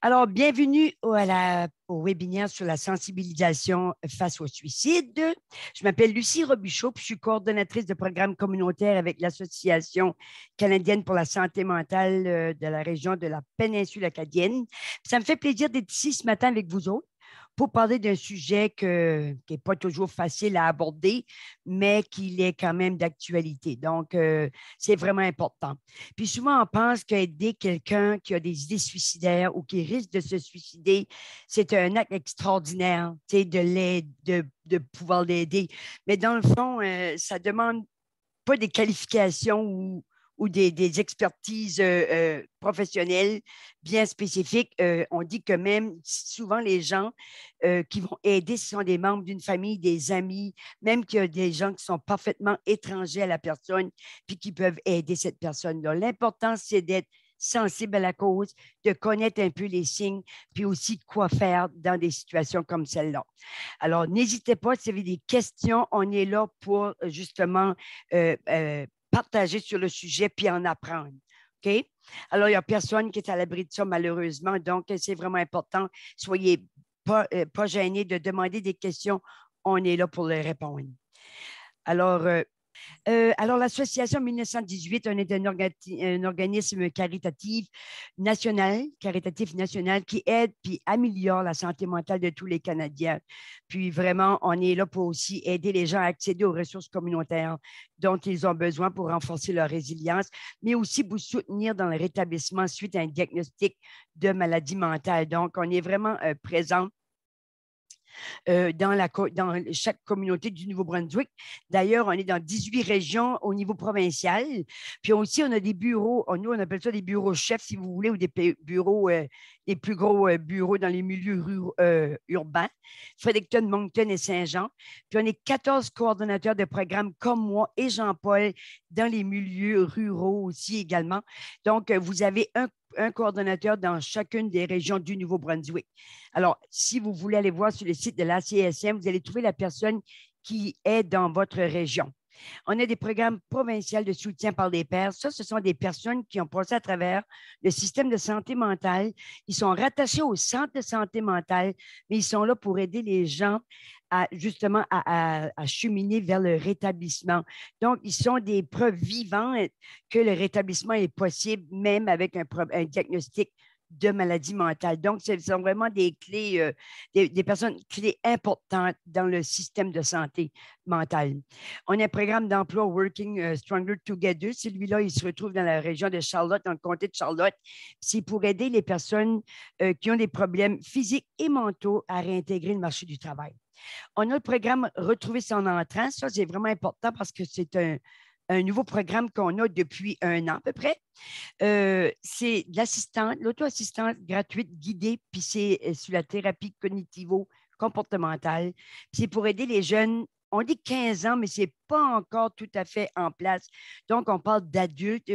Alors, bienvenue au webinaire sur la sensibilisation face au suicide. Je m'appelle Lucie Robichaud, puis je suis coordonnatrice de programmes communautaires avec l'Association canadienne pour la santé mentale de la région de la péninsule acadienne. Ça me fait plaisir d'être ici ce matin avec vous autres pour parler d'un sujet qui n'est pas toujours facile à aborder, mais qui est quand même d'actualité. Donc, c'est vraiment important. Puis souvent, on pense qu'aider quelqu'un qui a des idées suicidaires ou qui risque de se suicider, c'est un acte extraordinaire, tu sais, de pouvoir l'aider. Mais dans le fond, ça demande pas des qualifications ou des expertises professionnelles bien spécifiques. On dit que même souvent les gens qui vont aider, ce sont des membres d'une famille, des amis, même qu'il y a des gens qui sont parfaitement étrangers à la personne puis qui peuvent aider cette personne-là. L'important, c'est d'être sensible à la cause, de connaître un peu les signes, puis aussi quoi faire dans des situations comme celle-là. Alors, n'hésitez pas, si vous avez des questions, on est là pour justement partager sur le sujet puis en apprendre. OK? Alors, il n'y a personne qui est à l'abri de ça, malheureusement. Donc, c'est vraiment important. Soyez pas gênés de demander des questions. On est là pour les répondre. Alors, l'Association 1918, on est un organisme caritatif national qui aide puis améliore la santé mentale de tous les Canadiens. Puis vraiment, on est là pour aussi aider les gens à accéder aux ressources communautaires dont ils ont besoin pour renforcer leur résilience, mais aussi pour soutenir dans le rétablissement suite à un diagnostic de maladie mentale. Donc, on est vraiment présent dans chaque communauté du Nouveau-Brunswick. D'ailleurs, on est dans 18 régions au niveau provincial. Puis aussi, on a des bureaux, nous, on appelle ça des bureaux chefs, si vous voulez, ou des bureaux, les plus gros bureaux dans les milieux urbains, Fredericton, Moncton et Saint-Jean. Puis on est 14 coordonnateurs de programmes comme moi et Jean-Paul dans les milieux ruraux aussi également. Donc, vous avez un coordonnateur dans chacune des régions du Nouveau-Brunswick. Alors, si vous voulez aller voir sur le site de l'ACSM, vous allez trouver la personne qui est dans votre région. On a des programmes provinciaux de soutien par les pairs. Ça, ce sont des personnes qui ont passé à travers le système de santé mentale. Ils sont rattachés au centre de santé mentale, mais ils sont là pour aider les gens justement à cheminer vers le rétablissement. Donc, ils sont des preuves vivantes que le rétablissement est possible, même avec un diagnostic de maladie mentale. Donc, ce sont vraiment des clés, des personnes clés importantes dans le système de santé mentale. On a un programme d'emploi Working Stronger Together. Celui-là, il se retrouve dans la région de Charlotte, dans le comté de Charlotte. C'est pour aider les personnes qui ont des problèmes physiques et mentaux à réintégrer le marché du travail. On a le programme Retrouver son entrant. Ça, c'est vraiment important parce que c'est un nouveau programme qu'on a depuis 1 an à peu près. C'est l'auto-assistante gratuite guidée, puis c'est sur la thérapie cognitivo-comportementale. C'est pour aider les jeunes. On dit 15 ans, mais ce n'est pas encore tout à fait en place. Donc, on parle d'adultes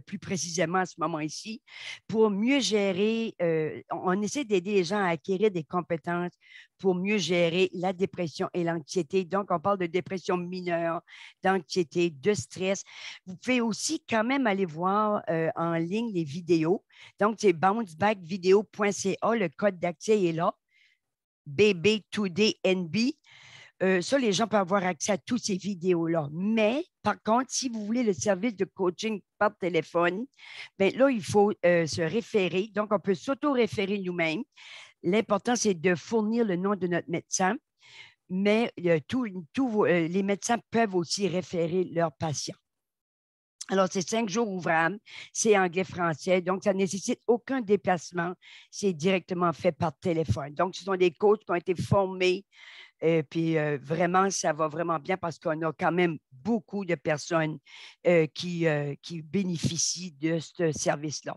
plus précisément à ce moment-ci pour mieux gérer. On essaie d'aider les gens à acquérir des compétences pour mieux gérer la dépression et l'anxiété. Donc, on parle de dépression mineure, d'anxiété, de stress. Vous pouvez aussi quand même aller voir en ligne les vidéos. Donc, c'est bouncebackvideo.ca. Le code d'accès est là. BB2DNB. Ça, les gens peuvent avoir accès à toutes ces vidéos-là. Mais, par contre, si vous voulez le service de coaching par téléphone, bien là, il faut se référer. Donc, on peut s'auto-référer nous-mêmes. L'important, c'est de fournir le nom de notre médecin, mais les médecins peuvent aussi référer leurs patients. Alors, c'est 5 jours ouvrables, c'est anglais-français, donc ça ne nécessite aucun déplacement. C'est directement fait par téléphone. Donc, ce sont des coachs qui ont été formés, puis vraiment, ça va vraiment bien parce qu'on a quand même beaucoup de personnes qui bénéficient de ce service-là.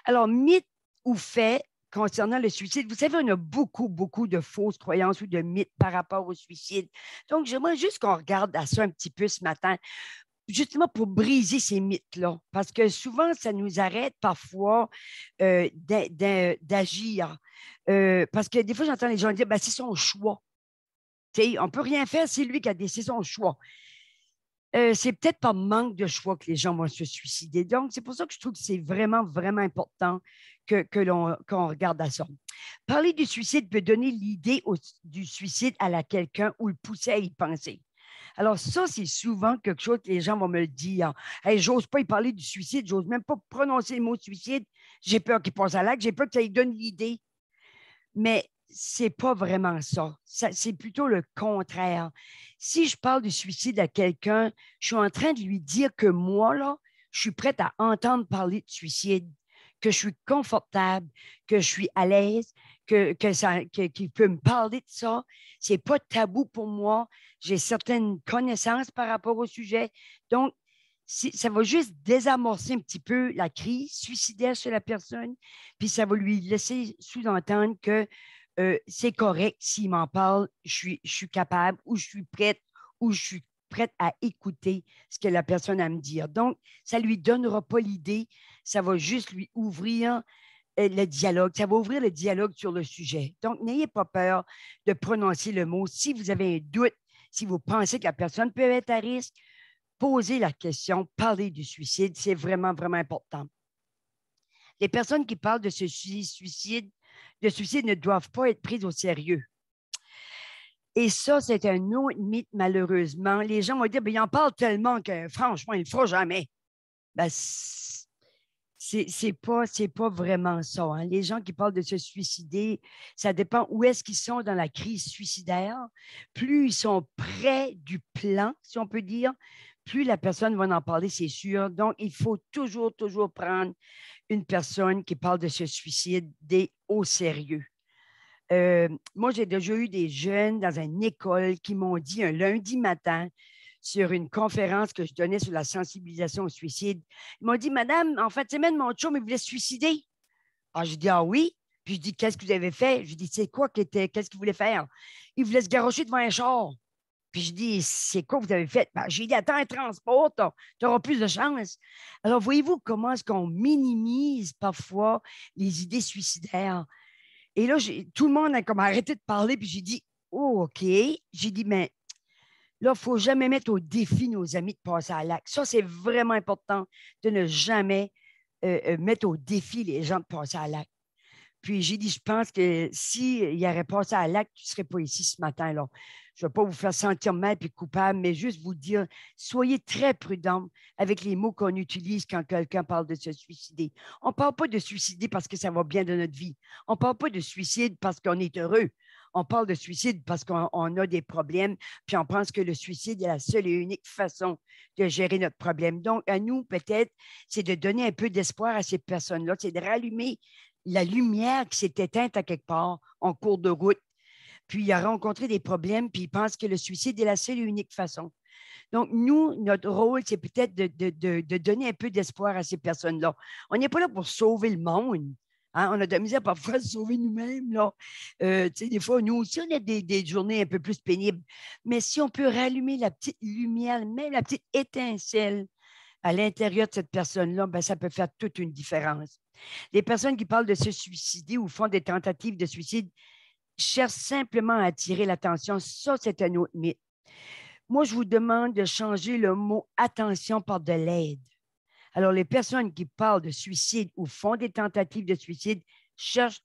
Alors, mythe ou fait concernant le suicide, vous savez, on a beaucoup, beaucoup de fausses croyances ou de mythes par rapport au suicide. Donc, j'aimerais juste qu'on regarde à ça un petit peu ce matin, justement pour briser ces mythes-là, parce que souvent, ça nous arrête parfois d'agir. Parce que des fois, j'entends les gens dire, ben, c'est son choix. T'sais, on ne peut rien faire, c'est lui qui a décidé son choix. C'est peut-être par manque de choix que les gens vont se suicider. Donc, c'est pour ça que je trouve que c'est vraiment, vraiment important qu'on regarde à ça. Parler du suicide peut donner l'idée du suicide à quelqu'un ou le pousser à y penser. Alors, ça, c'est souvent quelque chose que les gens vont me le dire. Hey, j'ose pas y parler du suicide, j'ose même pas prononcer le mot suicide. J'ai peur qu'il passe à l'acte, j'ai peur que ça lui donne l'idée. Mais c'est pas vraiment ça. C'est plutôt le contraire. Si je parle du suicide à quelqu'un, je suis en train de lui dire que moi, là, je suis prête à entendre parler de suicide, que je suis confortable, que je suis à l'aise, qu'il peut me parler de ça. C'est pas tabou pour moi. J'ai certaines connaissances par rapport au sujet. Donc, ça va juste désamorcer un petit peu la crise suicidaire chez la personne, puis ça va lui laisser sous-entendre que c'est correct s'il m'en parle, je suis capable ou je suis prête à écouter ce que la personne a à me dire. Donc, ça ne lui donnera pas l'idée, ça va juste lui ouvrir le dialogue, ça va ouvrir le dialogue sur le sujet. Donc, n'ayez pas peur de prononcer le mot. Si vous avez un doute, si vous pensez que la personne peut être à risque, posez la question, parlez du suicide, c'est vraiment, vraiment important. Les personnes qui parlent de ce suicide ne doivent pas être prises au sérieux. Et ça, c'est un autre mythe, malheureusement. Les gens vont dire, ben, il en parle tellement que, franchement, il ne le fera jamais. Ben, c'est pas vraiment ça. Hein. Les gens qui parlent de se suicider, ça dépend où est-ce qu'ils sont dans la crise suicidaire. Plus ils sont près du plan, si on peut dire, plus la personne va en parler, c'est sûr. Donc, il faut toujours, toujours prendre une personne qui parle de se suicider au sérieux. Moi, j'ai déjà eu des jeunes dans une école qui m'ont dit un lundi matin sur une conférence que je donnais sur la sensibilisation au suicide. Ils m'ont dit, Madame, en fait, semaine, mon chum, il voulait se suicider. Ah, je dis, ah oui. Puis je dis, qu'est-ce que vous avez fait? Je dis, c'est quoi qu'est-ce qu'il voulait faire? Il voulait se garrocher devant un char. Puis je dis, c'est quoi que vous avez fait? Ben, j'ai dit, attends un transport, tu auras plus de chance. Alors, voyez-vous comment est-ce qu'on minimise parfois les idées suicidaires? Et là, tout le monde a comme arrêté de parler, puis j'ai dit, oh, OK. J'ai dit, mais là, il ne faut jamais mettre au défi nos amis de passer à l'acte. Ça, c'est vraiment important de ne jamais mettre au défi les gens de passer à l'acte. Puis j'ai dit, je pense que s'il aurait passé à l'acte, tu ne serais pas ici ce matin-là. Je ne vais pas vous faire sentir mal et coupable, mais juste vous dire, soyez très prudents avec les mots qu'on utilise quand quelqu'un parle de se suicider. On ne parle pas de suicider parce que ça va bien dans notre vie. On ne parle pas de suicide parce qu'on est heureux. On parle de suicide parce qu'on a des problèmes, puis on pense que le suicide est la seule et unique façon de gérer notre problème. Donc, à nous, peut-être, c'est de donner un peu d'espoir à ces personnes-là, c'est de rallumer la lumière qui s'est éteinte à quelque part en cours de route. Puis il a rencontré des problèmes, puis il pense que le suicide est la seule et unique façon. Donc, nous, notre rôle, c'est peut-être de donner un peu d'espoir à ces personnes-là. On n'est pas là pour sauver le monde. Hein? On a de la misère parfois à se sauver nous-mêmes. Là. Des fois, nous aussi, on a des journées un peu plus pénibles. Mais si on peut rallumer la petite lumière, même la petite étincelle à l'intérieur de cette personne-là, ben, ça peut faire toute une différence. Les personnes qui parlent de se suicider ou font des tentatives de suicide cherchent simplement à attirer l'attention. Ça, c'est un autre mythe. Moi, je vous demande de changer le mot attention par de l'aide. Alors, les personnes qui parlent de suicide ou font des tentatives de suicide cherchent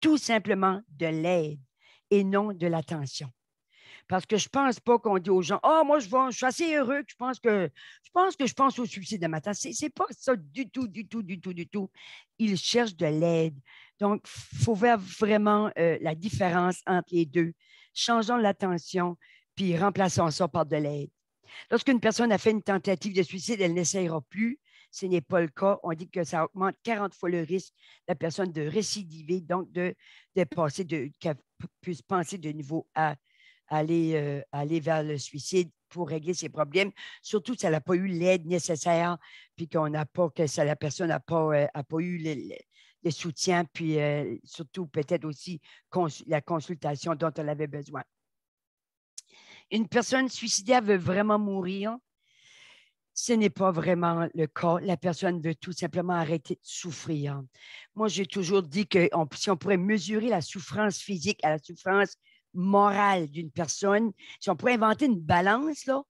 tout simplement de l'aide et non de l'attention. Parce que je ne pense pas qu'on dit aux gens, ah, moi, je suis assez heureux que je pense au suicide de matin. Ce n'est pas ça du tout, du tout, du tout, du tout. Ils cherchent de l'aide. Donc, il faut faire vraiment la différence entre les deux. Changeons l'attention, puis remplaçons ça par de l'aide. Lorsqu'une personne a fait une tentative de suicide, elle n'essayera plus. Ce n'est pas le cas. On dit que ça augmente 40 fois le risque de la personne de récidiver, donc qu'elle puisse penser de nouveau à aller vers le suicide pour régler ses problèmes, surtout si elle n'a pas eu l'aide nécessaire, puis que la personne n'a pas eu le soutien, puis surtout peut-être aussi la consultation dont elle avait besoin. Une personne suicidaire veut vraiment mourir. Ce n'est pas vraiment le cas. La personne veut tout simplement arrêter de souffrir. Moi, j'ai toujours dit que si on pourrait mesurer la souffrance physique à la souffrance morale d'une personne, si on pourrait inventer une balance, là,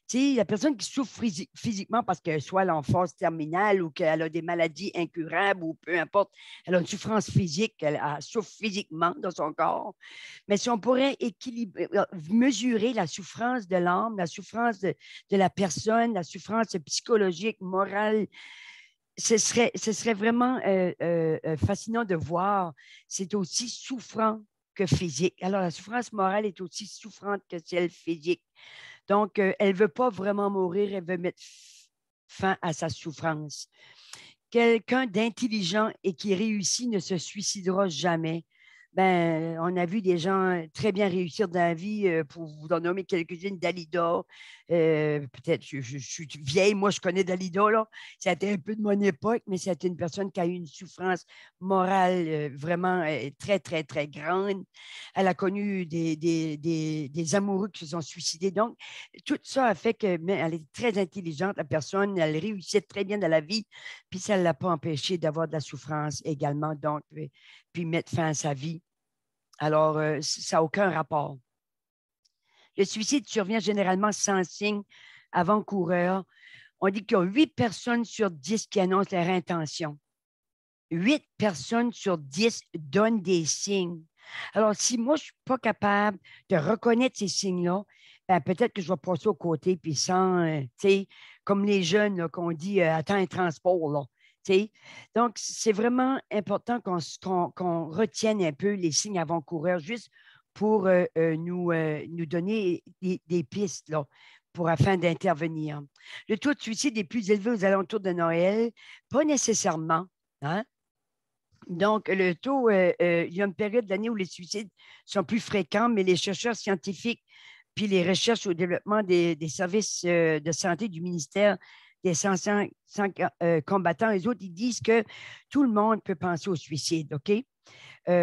Tu sais, la personne qui souffre physiquement parce qu'elle soit en phase terminale ou qu'elle a des maladies incurables ou peu importe, elle a une souffrance physique, elle souffre physiquement dans son corps. Mais si on pourrait équilibrer, mesurer la souffrance de l'âme, la souffrance de la personne, la souffrance psychologique, morale, ce serait vraiment fascinant de voir. C'est aussi souffrant que physique. Alors, la souffrance morale est aussi souffrante que celle physique. Donc, elle ne veut pas vraiment mourir, elle veut mettre fin à sa souffrance. Quelqu'un d'intelligent et qui réussit ne se suicidera jamais. Ben, on a vu des gens très bien réussir dans la vie, pour vous en nommer quelques-unes, Dalida. Peut-être, je suis vieille, moi je connais Dalida, là. C'était un peu de mon époque, mais c'était une personne qui a eu une souffrance morale vraiment très, très, très grande. Elle a connu des amoureux qui se sont suicidés. Donc, tout ça a fait qu'elle est très intelligente, la personne, elle réussissait très bien dans la vie, puis ça ne l'a pas empêché d'avoir de la souffrance également, donc, puis mettre fin à sa vie. Alors, ça n'a aucun rapport. Le suicide survient généralement sans signe avant-coureur. On dit qu'il y a 8 personnes sur 10 qui annoncent leur intention. 8 personnes sur 10 donnent des signes. Alors, si moi, je ne suis pas capable de reconnaître ces signes-là, ben, peut-être que je vais passer au côté, puis sans, tu sais, comme les jeunes là, qu'on dit, attends un transport, là. T'sais. Donc, c'est vraiment important qu'on retienne un peu les signes avant-coureurs juste pour nous donner des pistes là, afin d'intervenir. Le taux de suicide est plus élevé aux alentours de Noël, pas nécessairement. Hein? Donc, le taux, il y a une période de l'année où les suicides sont plus fréquents, mais les chercheurs scientifiques puis les recherches au développement des services de santé du ministère des anciens combattants, les autres, ils disent que tout le monde peut penser au suicide, OK?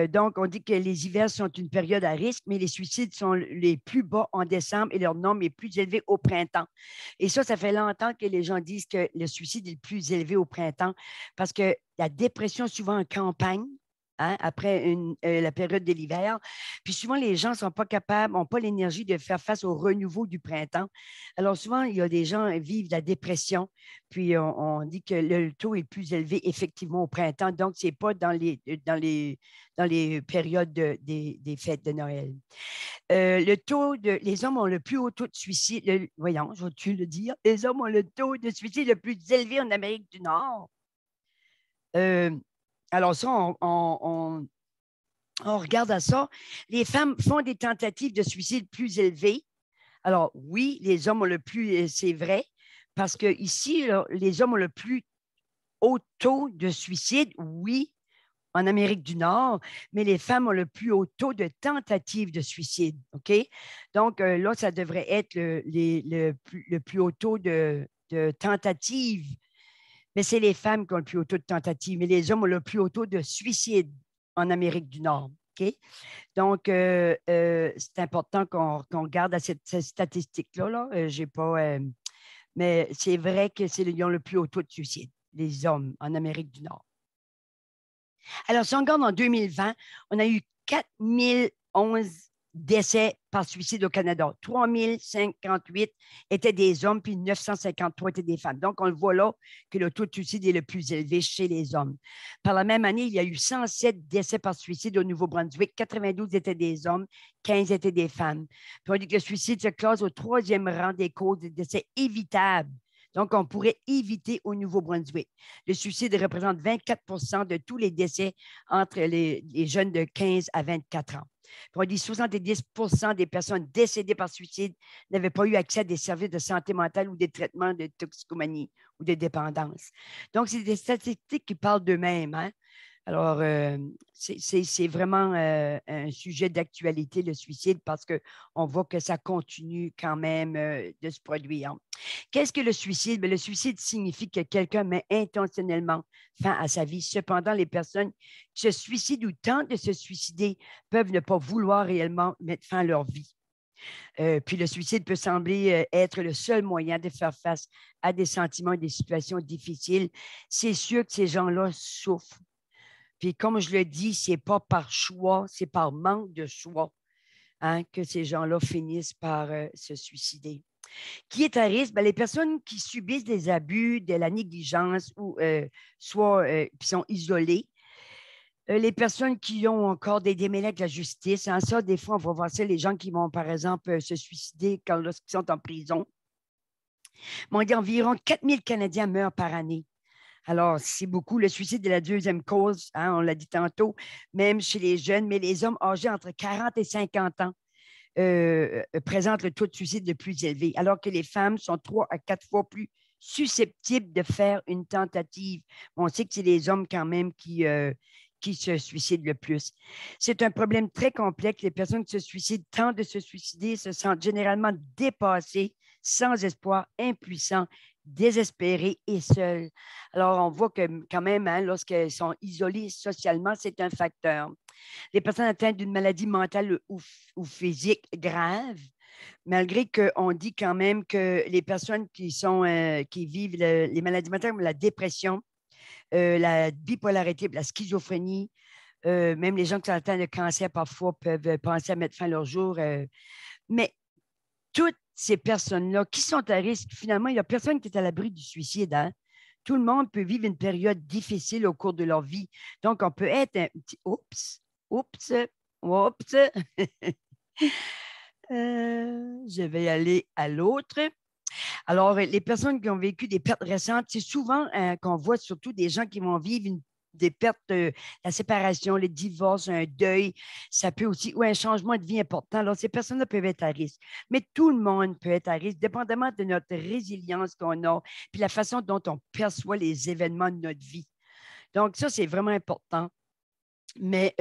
Donc, on dit que les hivers sont une période à risque, mais les suicides sont les plus bas en décembre et leur nombre est plus élevé au printemps. Et ça fait longtemps que les gens disent que le suicide est le plus élevé au printemps parce que la dépression, souvent en campagne, hein, après la période de l'hiver. Puis souvent, les gens ne sont pas capables, n'ont pas l'énergie de faire face au renouveau du printemps. Alors souvent, il y a des gens qui vivent la dépression, puis on dit que le taux est plus élevé effectivement au printemps. Donc, ce n'est pas dans les périodes des fêtes de Noël. Les hommes ont le plus haut taux de suicide. Voyons, je vais-tu le dire? Les hommes ont le taux de suicide le plus élevé en Amérique du Nord. Euh, alors ça, on regarde à ça. Les femmes font des tentatives de suicide plus élevées. Alors oui, les hommes ont le plus, c'est vrai, parce que ici, là, les hommes ont le plus haut taux de suicide, oui, en Amérique du Nord, mais les femmes ont le plus haut taux de tentatives de suicide. OK? Donc, là, ça devrait être le plus haut taux de tentatives, mais c'est les femmes qui ont le plus haut taux de tentatives, mais les hommes ont le plus haut taux de suicide en Amérique du Nord. OK? Donc, c'est important qu'on garde à cette statistique-là. Là. J'ai pas, mais c'est vrai qu'ils ont le plus haut taux de suicide, les hommes en Amérique du Nord. Alors, si on regarde en 2020, on a eu 4011 décès par suicide au Canada. 3058 étaient des hommes, puis 953 étaient des femmes. Donc, on le voit là que le taux de suicide est le plus élevé chez les hommes. Par la même année, il y a eu 107 décès par suicide au Nouveau-Brunswick. 92 étaient des hommes, 15 étaient des femmes. Puis on dit que le suicide se classe au 3e rang des causes de décès évitables. Donc, on pourrait éviter au Nouveau-Brunswick. Le suicide représente 24 de tous les décès entre les jeunes de 15 à 24 ans. Puis on dit 70 des personnes décédées par suicide n'avaient pas eu accès à des services de santé mentale ou des traitements de toxicomanie ou de dépendance. Donc, c'est des statistiques qui parlent d'eux-mêmes. Hein? Alors, c'est vraiment un sujet d'actualité, le suicide, parce qu'on voit que ça continue quand même de se produire. Qu'est-ce que le suicide? Bien, le suicide signifie que quelqu'un met intentionnellement fin à sa vie. Cependant, les personnes qui se suicident ou tentent de se suicider peuvent ne pas vouloir réellement mettre fin à leur vie. Puis le suicide peut sembler être le seul moyen de faire face à des sentiments et des situations difficiles. C'est sûr que ces gens-là souffrent. Puis comme je le dis, ce n'est pas par choix, c'est par manque de choix, hein, que ces gens-là finissent par se suicider. Qui est à risque? Ben, les personnes qui subissent des abus, de la négligence ou soit qui sont isolées. Les personnes qui ont encore des démêlés avec la justice. En ça, des fois, on va voir ça, les gens qui vont, par exemple, se suicider lorsqu'ils sont en prison. Mais on dit environ 4000 Canadiens meurent par année. Alors, c'est beaucoup. Le suicide est la deuxième cause, hein, on l'a dit tantôt, même chez les jeunes, mais les hommes âgés entre 40 et 50 ans présentent le taux de suicide le plus élevé, alors que les femmes sont 3 à 4 fois plus susceptibles de faire une tentative. On sait que c'est les hommes quand même qui se suicident le plus. C'est un problème très complexe. Les personnes qui se suicident tentent de se suicider, se sentent généralement dépassées, sans espoir, impuissants, désespérés et seuls. Alors, on voit que quand même, hein, lorsqu'elles sont isolées socialement, c'est un facteur. Les personnes atteintes d'une maladie mentale ou physique grave, malgré qu'on dit quand même que les personnes qui vivent les maladies mentales comme la dépression, la bipolarité, la schizophrénie, même les gens qui sont atteints de cancer parfois peuvent penser à mettre fin à leur jour. Mais toutes ces personnes-là qui sont à risque, finalement, il n'y a personne qui est à l'abri du suicide. Hein? Tout le monde peut vivre une période difficile au cours de leur vie. Donc, on peut être un petit oups, oups, oups. Je vais aller à l'autre. Alors, les personnes qui ont vécu des pertes récentes, c'est souvent qu'on voit surtout des gens qui vont vivre des pertes, la séparation, le divorce, un deuil, ça peut aussi, ou un changement de vie important. Alors, ces personnes-là peuvent être à risque. Mais tout le monde peut être à risque, dépendamment de notre résilience qu'on a, puis la façon dont on perçoit les événements de notre vie. Donc, ça, c'est vraiment important. Mais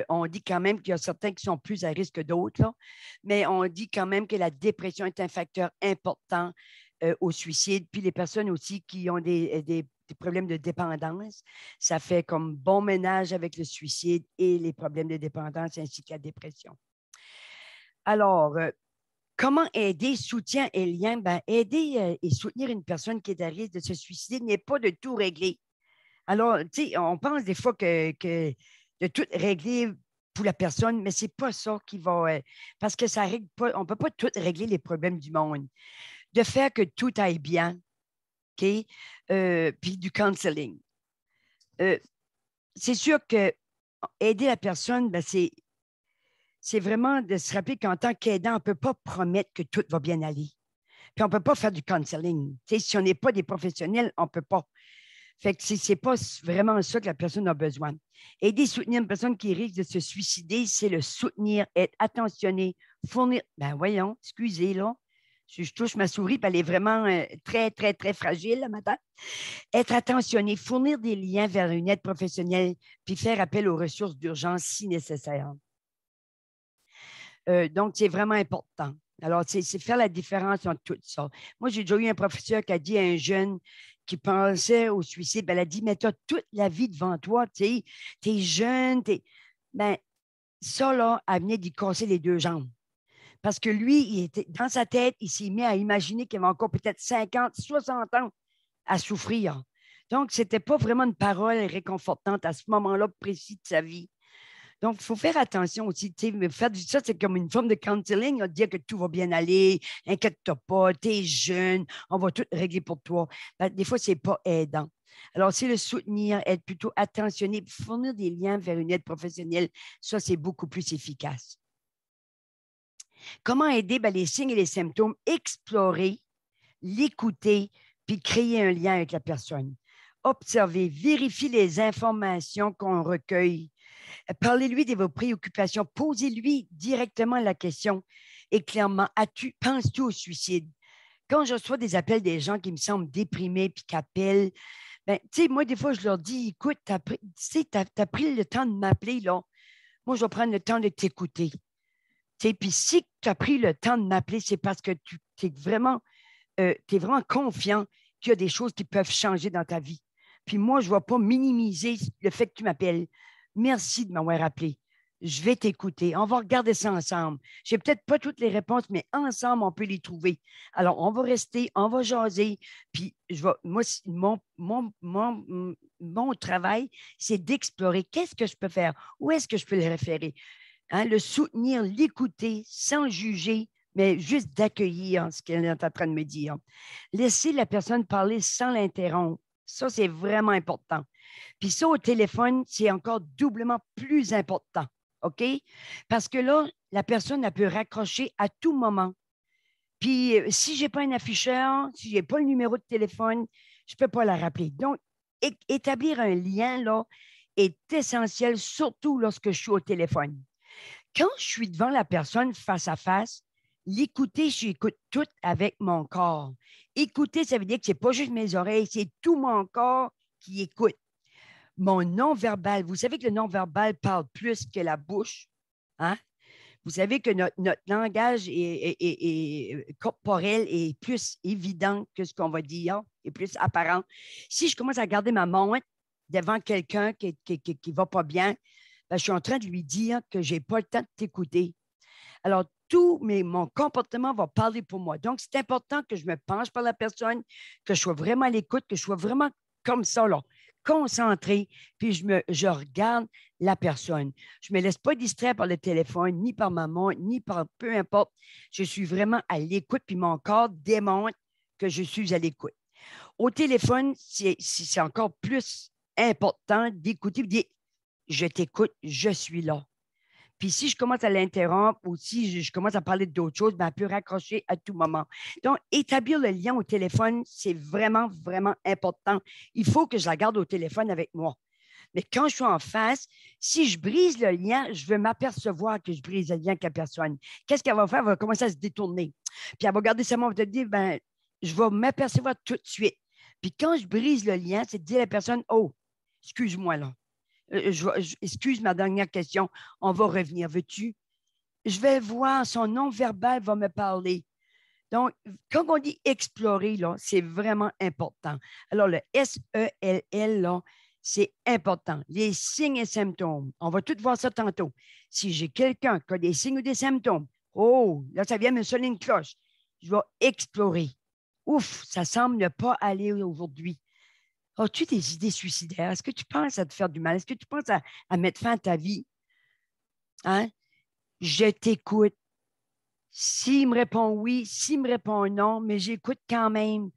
on dit quand même qu'il y a certains qui sont plus à risque que d'autres. Là. Mais on dit quand même que la dépression est un facteur important au suicide. Puis les personnes aussi qui ont des problèmes de dépendance, ça fait comme bon ménage avec le suicide et les problèmes de dépendance ainsi que la dépression. Alors, comment aider, soutien et lien? Ben, aider et soutenir une personne qui est à risque de se suicider n'est pas de tout régler. Alors, tu sais, on pense des fois que de tout régler pour la personne, mais ce n'est pas ça qui va. Parce que ça règle pas, on ne peut pas tout régler les problèmes du monde. De faire que tout aille bien, OK? Puis du counseling. C'est sûr que aider la personne, ben c'est vraiment de se rappeler qu'en tant qu'aidant, on ne peut pas promettre que tout va bien aller. Puis on ne peut pas faire du counseling. Tu sais, si on n'est pas des professionnels, on ne peut pas. Fait que ce n'est pas vraiment ça que la personne a besoin. Aider, soutenir une personne qui risque de se suicider, c'est le soutenir, être attentionné, fournir. Ben voyons, excusez, là. Je touche ma souris, puis elle est vraiment très, très, très fragile, là, matin. Être attentionné, fournir des liens vers une aide professionnelle, puis faire appel aux ressources d'urgence si nécessaire. Donc, c'est vraiment important. Alors, c'est faire la différence entre tout ça. Moi, j'ai déjà eu un professeur qui a dit à un jeune qui pensait au suicide, ben, elle a dit, mais tu as toute la vie devant toi, tu es jeune, ben, ça, là, elle venait d'y casser les deux jambes. Parce que lui, il était, dans sa tête, il s'est mis à imaginer qu'il avait encore peut-être 50, 60 ans à souffrir. Donc, ce n'était pas vraiment une parole réconfortante à ce moment-là précis de sa vie. Donc, il faut faire attention aussi. Faire ça, c'est comme une forme de counseling, dire que tout va bien aller, inquiète-toi pas, tu es jeune, on va tout régler pour toi. Ben, des fois, ce n'est pas aidant. Alors, c'est le soutenir, être plutôt attentionné, fournir des liens vers une aide professionnelle, ça, c'est beaucoup plus efficace. Comment aider? Ben, les signes et les symptômes, explorer, l'écouter, puis créer un lien avec la personne. Observer, vérifier les informations qu'on recueille. Parlez-lui de vos préoccupations. Posez-lui directement la question et clairement, penses-tu au suicide? Quand je reçois des appels des gens qui me semblent déprimés puis qui appellent, ben, tu sais, moi, des fois, je leur dis, écoute, tu as pris le temps de m'appeler, là. Moi, je vais prendre le temps de t'écouter. Puis si tu as pris le temps de m'appeler, c'est parce que tu es vraiment confiant qu'il y a des choses qui peuvent changer dans ta vie. Puis moi, je ne vais pas minimiser le fait que tu m'appelles. Merci de m'avoir appelé. Je vais t'écouter. On va regarder ça ensemble. Je n'ai peut-être pas toutes les réponses, mais ensemble, on peut les trouver. Alors, on va rester, on va jaser. Puis, moi, mon travail, c'est d'explorer qu'est-ce que je peux faire, où est-ce que je peux le référer. Hein, le soutenir, l'écouter sans juger, mais juste d'accueillir ce qu'elle est en train de me dire. Laisser la personne parler sans l'interrompre. Ça, c'est vraiment important. Puis ça, au téléphone, c'est encore doublement plus important. OK? Parce que là, la personne, elle peut raccrocher à tout moment. Puis si je n'ai pas un afficheur, si je n'ai pas le numéro de téléphone, je ne peux pas la rappeler. Donc, établir un lien, là, est essentiel, surtout lorsque je suis au téléphone. Quand je suis devant la personne face à face, l'écouter, j'écoute tout avec mon corps. Écouter, ça veut dire que ce n'est pas juste mes oreilles, c'est tout mon corps qui écoute. Mon non-verbal, vous savez que le non-verbal parle plus que la bouche. Hein? Vous savez que notre langage corporel est plus évident que ce qu'on va dire, est plus apparent. Si je commence à garder ma montre devant quelqu'un qui ne va pas bien, ben, je suis en train de lui dire que je n'ai pas le temps de t'écouter. Alors, mon comportement va parler pour moi. Donc, c'est important que je me penche par la personne, que je sois vraiment à l'écoute, que je sois vraiment comme ça, là, concentré, puis je regarde la personne. Je ne me laisse pas distraire par le téléphone, ni par ma montre, ni par peu importe. Je suis vraiment à l'écoute, puis mon corps démontre que je suis à l'écoute. Au téléphone, c'est encore plus important d'écouter, de dire je t'écoute, je suis là. Puis si je commence à l'interrompre ou si je commence à parler d'autres choses, ben, elle peut raccrocher à tout moment. Donc, établir le lien au téléphone, c'est vraiment, vraiment important. Il faut que je la garde au téléphone avec moi. Mais quand je suis en face, si je brise le lien, je vais m'apercevoir que je brise le lien avec la personne. Qu'est-ce qu'elle va faire? Elle va commencer à se détourner. Puis elle va garder sa main, elle va te dire, ben, je vais m'apercevoir tout de suite. Puis quand je brise le lien, c'est de dire à la personne, oh, excuse-moi là. Excuse ma dernière question, on va revenir, veux-tu? Je vais voir, son non-verbal va me parler. Donc, quand on dit explorer, là, c'est vraiment important. Alors, le SELL, là, c'est important. Les signes et symptômes, on va tout voir ça tantôt. Si j'ai quelqu'un qui a des signes ou des symptômes, oh, là, ça vient me sonner une cloche. Je vais explorer. Ouf, ça semble ne pas aller aujourd'hui. As-tu des idées suicidaires? Est-ce que tu penses à te faire du mal? Est-ce que tu penses à mettre fin à ta vie? Hein? Je t'écoute. S'il me répond oui, s'il me répond non, mais j'écoute quand même.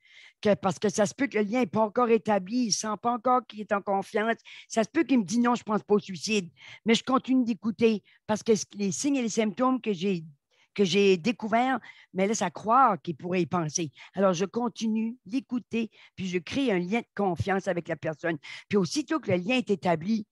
Parce que ça se peut que le lien n'est pas encore établi, il ne sent pas encore qu'il est en confiance. Ça se peut qu'il me dise non, je ne pense pas au suicide. Mais je continue d'écouter parce que les signes et les symptômes que j'ai découverts me laissent à croire qu'il pourrait y penser. Alors, je continue d'écouter, puis je crée un lien de confiance avec la personne. Puis aussitôt que le lien est établi,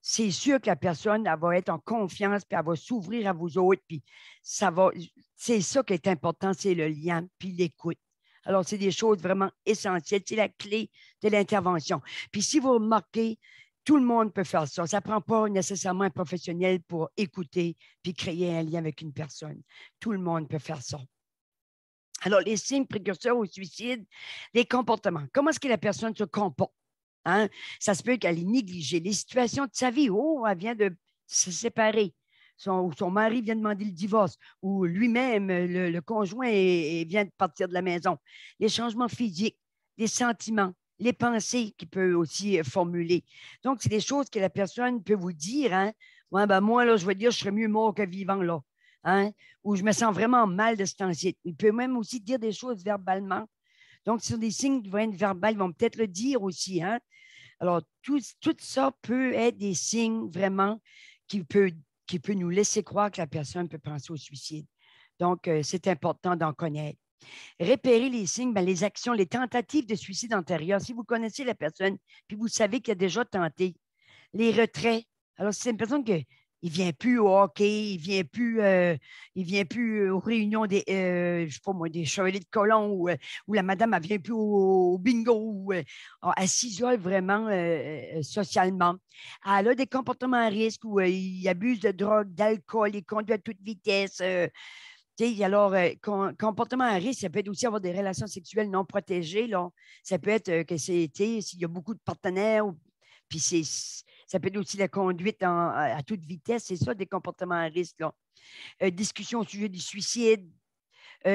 c'est sûr que la personne, elle va être en confiance, puis elle va s'ouvrir à vous autres, puis c'est ça qui est important, c'est le lien, puis l'écoute. Alors, c'est des choses vraiment essentielles. C'est la clé de l'intervention. Puis si vous remarquez, tout le monde peut faire ça. Ça ne prend pas nécessairement un professionnel pour écouter puis créer un lien avec une personne. Tout le monde peut faire ça. Alors, les signes précurseurs au suicide, les comportements. Comment est-ce que la personne se comporte? Hein? Ça se peut qu'elle ait négligé les situations de sa vie. Oh, elle vient de se séparer. Son mari vient de demander le divorce ou lui-même, le conjoint, vient de partir de la maison. Les changements physiques, les sentiments, les pensées qu'il peut aussi formuler. Donc, c'est des choses que la personne peut vous dire. Hein? Ouais, ben moi, là, je vais dire, je serais mieux mort que vivant, là. Hein? Ou je me sens vraiment mal de ce temps-ci. Il peut même aussi dire des choses verbalement. Donc, ce sont des signes qui vont être verbales, ils vont peut-être le dire aussi. Hein? Alors, tout ça peut être des signes vraiment qui peut nous laisser croire que la personne peut penser au suicide. Donc, c'est important d'en connaître. Repérer les signes, bien, les actions, les tentatives de suicide antérieures. Si vous connaissez la personne, puis vous savez qu'il a déjà tenté, les retraits. Alors, c'est une personne qui il ne vient plus au hockey, il vient plus aux réunions je sais pas moi, des chevaliers de colon ou la madame, elle ne vient plus au bingo. Elle s'isole vraiment socialement. Elle a des comportements à risque où il abuse de drogue, d'alcool, il conduit à toute vitesse. Alors, comportement à risque, ça peut être aussi avoir des relations sexuelles non protégées. Là. Ça peut être que s'il y a beaucoup de partenaires, puis ça peut être aussi la conduite à toute vitesse. C'est ça, des comportements à risque. Là. Discussion au sujet du suicide.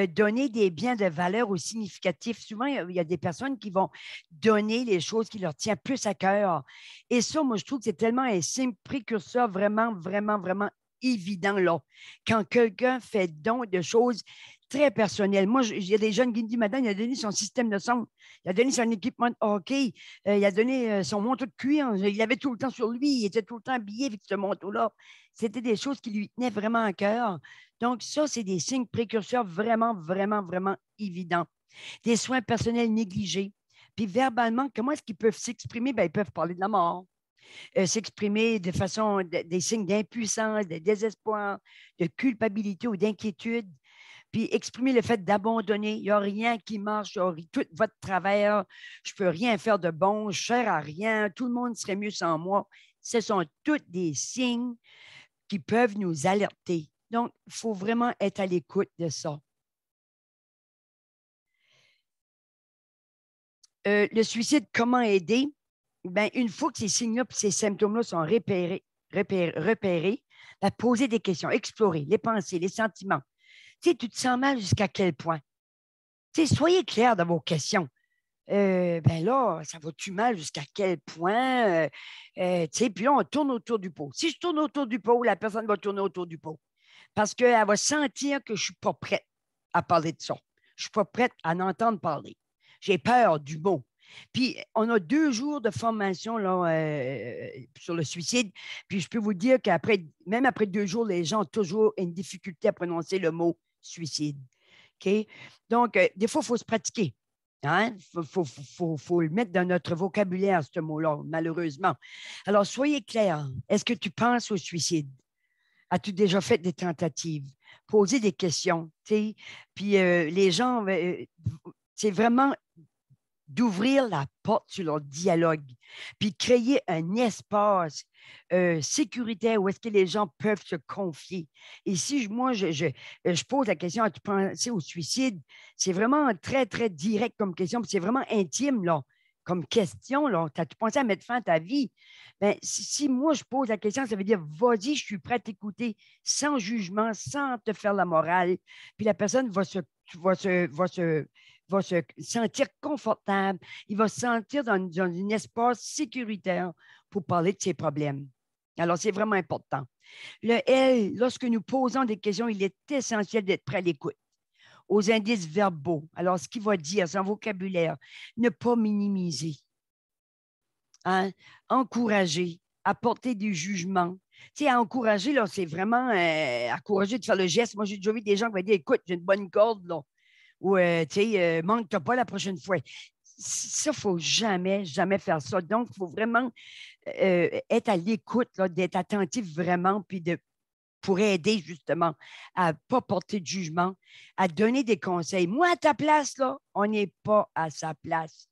Donner des biens de valeur au significatif. Souvent, il y a des personnes qui vont donner les choses qui leur tiennent plus à cœur. Et ça, moi, je trouve que c'est tellement un signe précurseur vraiment, vraiment, vraiment évident, là. Quand quelqu'un fait don de choses très personnelles. Moi, il y a des jeunes qui me disent, madame, il a donné son système de son, il a donné son équipement de hockey, il a donné son manteau de cuir, il l'avait tout le temps sur lui, il était tout le temps habillé avec ce manteau-là. C'était des choses qui lui tenaient vraiment à cœur. Donc, ça, c'est des signes précurseurs vraiment, vraiment, vraiment évidents. Des soins personnels négligés. Puis verbalement, comment est-ce qu'ils peuvent s'exprimer? Bien, ils peuvent parler de la mort, s'exprimer de façon, des signes d'impuissance, de désespoir, de culpabilité ou d'inquiétude, puis exprimer le fait d'abandonner. Il n'y a rien qui marche, tout votre travers, je ne peux rien faire de bon, je ne sers à rien, tout le monde serait mieux sans moi. Ce sont tous des signes qui peuvent nous alerter. Donc, il faut vraiment être à l'écoute de ça. Le suicide, comment aider? Ben, une fois que ces signes-là et ces symptômes-là sont repérés, ben, poser des questions, explorer les pensées, les sentiments. Tu sais, tu te sens mal jusqu'à quel point? Tu sais, soyez clair dans vos questions. Ben là, ça va-tu mal jusqu'à quel point? Tu sais, puis là, on tourne autour du pot. Si je tourne autour du pot, la personne va tourner autour du pot parce qu'elle va sentir que je ne suis pas prête à parler de ça. Je ne suis pas prête à en entendre parler. J'ai peur du mot. Puis, on a 2 jours de formation là, sur le suicide. Puis, je peux vous dire qu'après, même après 2 jours, les gens ont toujours une difficulté à prononcer le mot suicide. OK? Donc, des fois, il faut se pratiquer. Hein? Faut le mettre dans notre vocabulaire, ce mot-là, malheureusement. Alors, soyez clairs. Est-ce que tu penses au suicide? As-tu déjà fait des tentatives? Poser des questions. Puis les gens, c'est vraiment d'ouvrir la porte sur leur dialogue, puis créer un espace sécuritaire où est-ce que les gens peuvent se confier. Et si moi, je pose la question, as-tu pensé au suicide? C'est vraiment très, très direct comme question, puis c'est vraiment intime, là, comme question, là. As-tu pensé à mettre fin à ta vie? Ben, si moi, je pose la question, ça veut dire, vas-y, je suis prête à t'écouter sans jugement, sans te faire la morale. Puis la personne va se sentir confortable, il va se sentir dans un espace sécuritaire pour parler de ses problèmes. Alors, c'est vraiment important. Le L, lorsque nous posons des questions, il est essentiel d'être prêt à l'écoute, aux indices verbaux. Alors, ce qu'il va dire, son vocabulaire, ne pas minimiser, hein? Encourager, apporter des jugements. Tu sais, à encourager, là, c'est vraiment encourager de faire le geste. Moi, j'ai déjà vu des gens qui vont dire, écoute, j'ai une bonne corde, là. Ou, tu sais, manque-toi pas la prochaine fois. Ça, il ne faut jamais, jamais faire ça. Donc, il faut vraiment être à l'écoute, d'être attentif vraiment, puis pour aider justement à ne pas porter de jugement, à donner des conseils. Moi, à ta place, là, on n'est pas à sa place.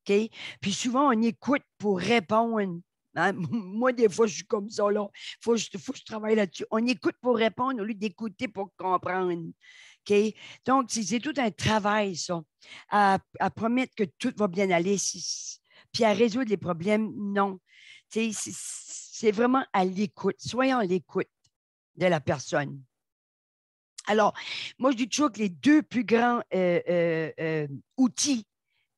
OK? Puis souvent, on écoute pour répondre. Hein? Moi, des fois, je suis comme ça, là. Faut que je travaille là-dessus. On écoute pour répondre au lieu d'écouter pour comprendre. OK? Donc, c'est tout un travail, ça, à promettre que tout va bien aller, puis à résoudre les problèmes, non. C'est vraiment à l'écoute. Soyons à l'écoute de la personne. Alors, moi, je dis toujours que les 2 plus grands outils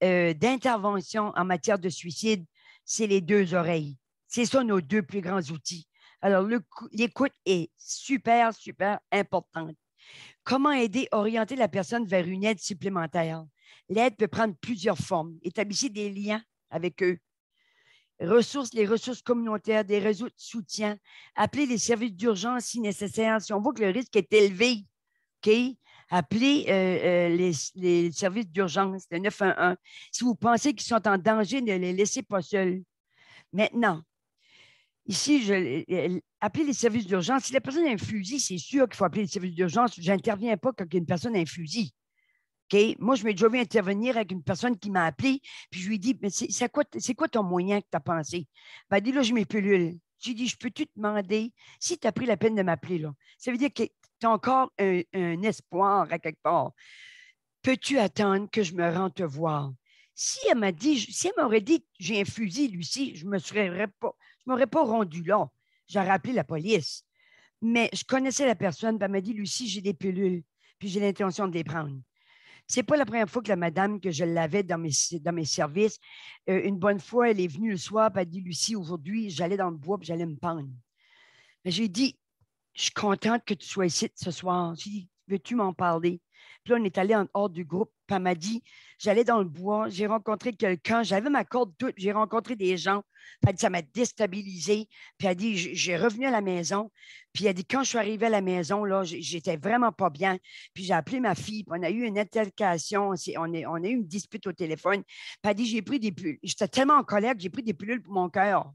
d'intervention en matière de suicide, c'est les 2 oreilles. C'est ça nos 2 plus grands outils. Alors, l'écoute est super, super importante. Comment aider, orienter la personne vers une aide supplémentaire? L'aide peut prendre plusieurs formes. Établissez des liens avec eux. Les ressources communautaires, des réseaux de soutien. Appelez les services d'urgence si nécessaire. Si on voit que le risque est élevé, OK? Appelez les services d'urgence, le 911. Si vous pensez qu'ils sont en danger, ne les laissez pas seuls. Maintenant, ici, appelez les services d'urgence. Si la personne a un fusil, c'est sûr qu'il faut appeler les services d'urgence. Je n'interviens pas quand une personne a un fusil. OK? Moi, je m'ai déjà vu intervenir avec une personne qui m'a appelé, puis je lui ai dit, mais c'est quoi ton moyen que tu as pensé? Ben, elle dit, là, j'ai mes pilules. J'ai dit, je peux-tu te demander si tu as pris la peine de m'appeler, là? Ça veut dire que tu as encore un espoir à quelque part. Peux-tu attendre que je me rende te voir? Si elle m'aurait dit j'ai un fusil, Lucie, je ne m'aurais pas rendu là. J'aurais appelé la police. Mais je connaissais la personne, puis elle m'a dit, Lucie, j'ai des pilules, puis j'ai l'intention de les prendre. C'est pas la première fois que la madame que je l'avais dans mes services, une bonne fois, elle est venue le soir, puis elle dit, Lucie, aujourd'hui, j'allais dans le bois, puis j'allais me pendre. Mais j'ai dit, je suis contente que tu sois ici ce soir. J'ai dit, veux-tu m'en parler? Puis là, on est allé en hors du groupe. Puis elle m'a dit, j'allais dans le bois, j'ai rencontré quelqu'un, j'avais ma corde toute, j'ai rencontré des gens. Puis elle dit, ça m'a déstabilisée. Puis elle dit, j'ai revenu à la maison. Puis elle dit, quand je suis arrivée à la maison, là, j'étais vraiment pas bien. Puis j'ai appelé ma fille, puis on a eu une altercation, on a eu une dispute au téléphone. Puis elle dit, j'ai pris des pilules. J'étais tellement en colère que j'ai pris des pilules pour mon cœur.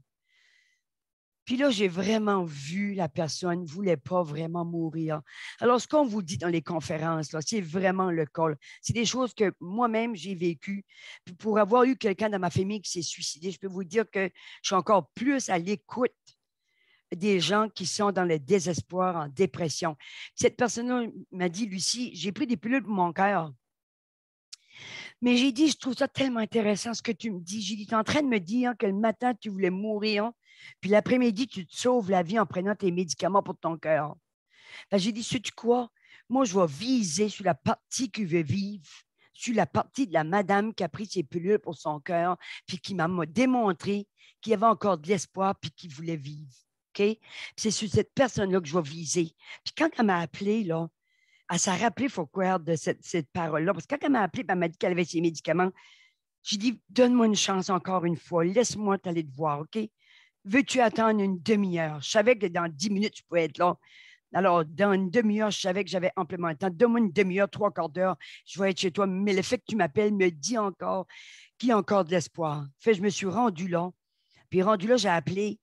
Puis là, j'ai vraiment vu la personne ne voulait pas vraiment mourir. Alors, ce qu'on vous dit dans les conférences, là, c'est vraiment le cas. C'est des choses que moi-même, j'ai vécues. Puis pour avoir eu quelqu'un dans ma famille qui s'est suicidé, je peux vous dire que je suis encore plus à l'écoute des gens qui sont dans le désespoir, en dépression. Cette personne-là m'a dit, Lucie, j'ai pris des pilules pour mon cœur. Mais j'ai dit, je trouve ça tellement intéressant ce que tu me dis. J'ai dit, tu es en train de me dire que le matin, tu voulais mourir, puis l'après-midi, tu te sauves la vie en prenant tes médicaments pour ton cœur. Ben, j'ai dit, sais-tu quoi? Moi, je vais viser sur la partie qui veut vivre, sur la partie de la madame qui a pris ses pilules pour son cœur, puis qui m'a démontré qu'il y avait encore de l'espoir, puis qu'il voulait vivre. OK? C'est sur cette personne-là que je vais viser. Puis quand elle m'a appelé, là, elle s'est rappelée, faut croire, de cette parole-là. Parce que quand elle m'a appelé, elle m'a dit qu'elle avait ses médicaments. J'ai dit, donne-moi une chance encore une fois. Laisse-moi t'aller te voir, OK? Veux-tu attendre une demi-heure? Je savais que dans 10 minutes, je pouvais être là. Alors, dans une demi-heure, je savais que j'avais amplement le temps. Donne-moi une demi-heure, trois quarts d'heure, je vais être chez toi. Mais le fait que tu m'appelles me dit encore qu'il y a encore de l'espoir. Fait, je me suis rendu là. Puis rendu là, j'ai appelé.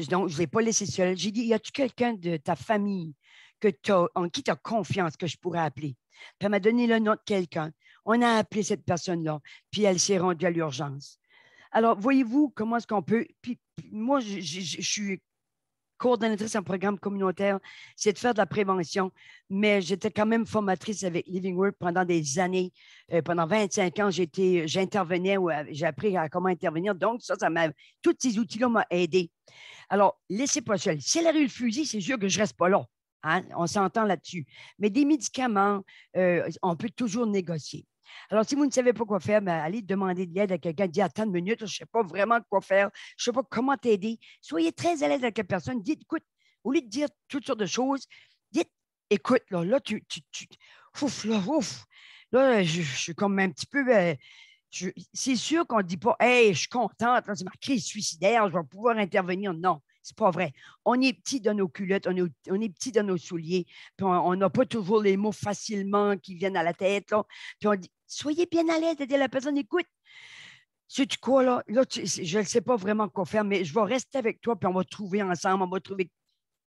Donc, je ne l'ai pas laissé seul. J'ai dit, y a-tu quelqu'un de ta famille en qui tu as confiance que je pourrais appeler? Puis elle m'a donné le nom de quelqu'un. On a appelé cette personne-là, puis elle s'est rendue à l'urgence. Alors, voyez-vous comment est-ce qu'on peut. Puis moi, je suis coordonnatrice en programme communautaire, c'est de faire de la prévention, mais j'étais quand même formatrice avec Living Word pendant des années. Pendant 25 ans, j'intervenais, j'ai appris à comment intervenir. Donc, tous ces outils-là m'ont aidé. Alors, laissez pas seul. Si elle a eu le fusil, c'est sûr que je ne reste pas là. Hein? On s'entend là-dessus. Mais des médicaments, on peut toujours négocier. Alors, si vous ne savez pas quoi faire, ben, allez demander de l'aide à quelqu'un. Dites, attends une minute, je ne sais pas vraiment quoi faire. Je ne sais pas comment t'aider. Soyez très à l'aise avec la personne. Dites, écoute, au lieu de dire toutes sortes de choses, dites, écoute, là, ouf, là, ouf. Là, je suis comme un petit peu. C'est sûr qu'on ne dit pas, hey, je suis contente, c'est ma crise suicidaire, je vais pouvoir intervenir. Non, c'est pas vrai. On est petit dans nos culottes, on est petit dans nos souliers, puis on n'a pas toujours les mots facilement qui viennent à la tête. Là. Puis on dit, soyez bien à l'aise de dire à la personne, écoute, sais-tu quoi, là je ne sais pas vraiment quoi faire, mais je vais rester avec toi, puis on va trouver ensemble, on va trouver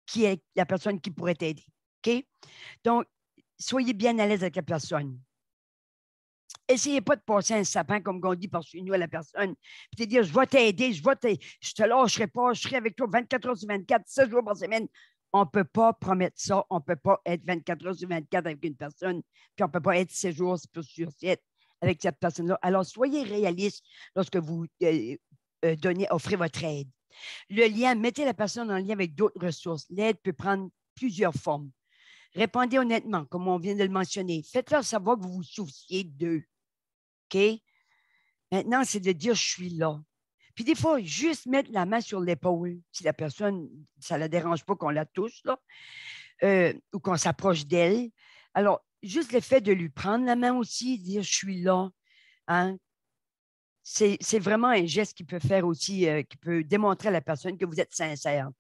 qui est la personne qui pourrait t'aider. OK? Donc, soyez bien à l'aise avec la personne. Essayez pas de passer un sapin, comme on dit par chez nous à la personne, puis de dire, je vais t'aider, je te lâcherai pas, je serai avec toi 24 heures sur 24, 7 jours par semaine. On ne peut pas promettre ça. On ne peut pas être 24 heures sur 24 avec une personne, puis on ne peut pas être 7 jours sur 7 avec cette personne-là. Alors, soyez réaliste lorsque vous offrez votre aide. Le lien, mettez la personne en lien avec d'autres ressources. L'aide peut prendre plusieurs formes. Répondez honnêtement, comme on vient de le mentionner. Faites-leur savoir que vous vous souciez d'eux. OK? Maintenant, c'est de dire je suis là. Puis des fois, juste mettre la main sur l'épaule, si la personne, ça ne la dérange pas qu'on la touche, là, ou qu'on s'approche d'elle. Alors, juste le fait de lui prendre la main aussi, dire je suis là, hein, c'est vraiment un geste qui peut faire aussi, qui peut démontrer à la personne que vous êtes sincère.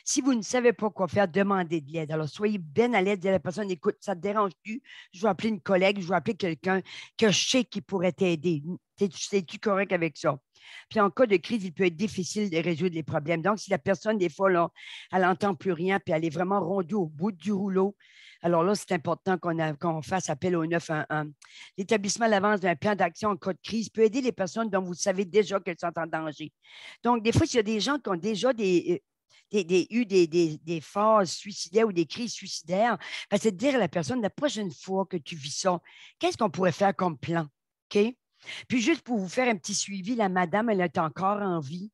Si vous ne savez pas quoi faire, demandez de l'aide. Alors, soyez bien à l'aide. Dire à la personne, écoute, ça ne te dérange-tu? Je vais appeler une collègue, je vais appeler quelqu'un que je sais qui pourrait t'aider. Es-tu correct avec ça? Puis en cas de crise, il peut être difficile de résoudre les problèmes. Donc, si la personne, des fois, là, elle n'entend plus rien, puis elle est vraiment rendue au bout du rouleau, alors là, c'est important qu'on fasse appel au 911. L'établissement à l'avance d'un plan d'action en cas de crise peut aider les personnes dont vous savez déjà qu'elles sont en danger. Donc, des fois, s'il y a des gens qui ont déjà eu des phases suicidaires ou des crises suicidaires, ben, c'est de dire à la personne, la prochaine fois que tu vis ça, qu'est-ce qu'on pourrait faire comme plan? OK? Puis juste pour vous faire un petit suivi, la madame, elle est encore en vie.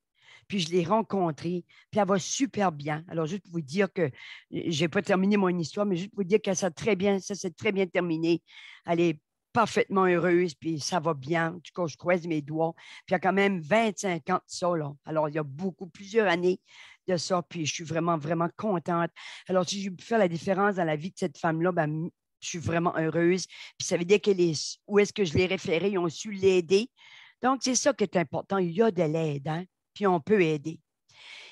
Puis je l'ai rencontrée, puis elle va super bien. Alors, juste pour vous dire que je n'ai pas terminé mon histoire, mais juste pour vous dire que ça s'est très bien terminé. Elle est parfaitement heureuse, puis ça va bien. En tout cas, je croise mes doigts. Puis il y a quand même 25 ans de ça, là. Alors, il y a plusieurs années de ça, puis je suis vraiment, vraiment contente. Alors, si j'ai pu faire la différence dans la vie de cette femme-là, ben, je suis vraiment heureuse. Puis ça veut dire où est-ce que je l'ai référé, ils ont su l'aider. Donc, c'est ça qui est important. Il y a de l'aide, hein? Puis on peut aider.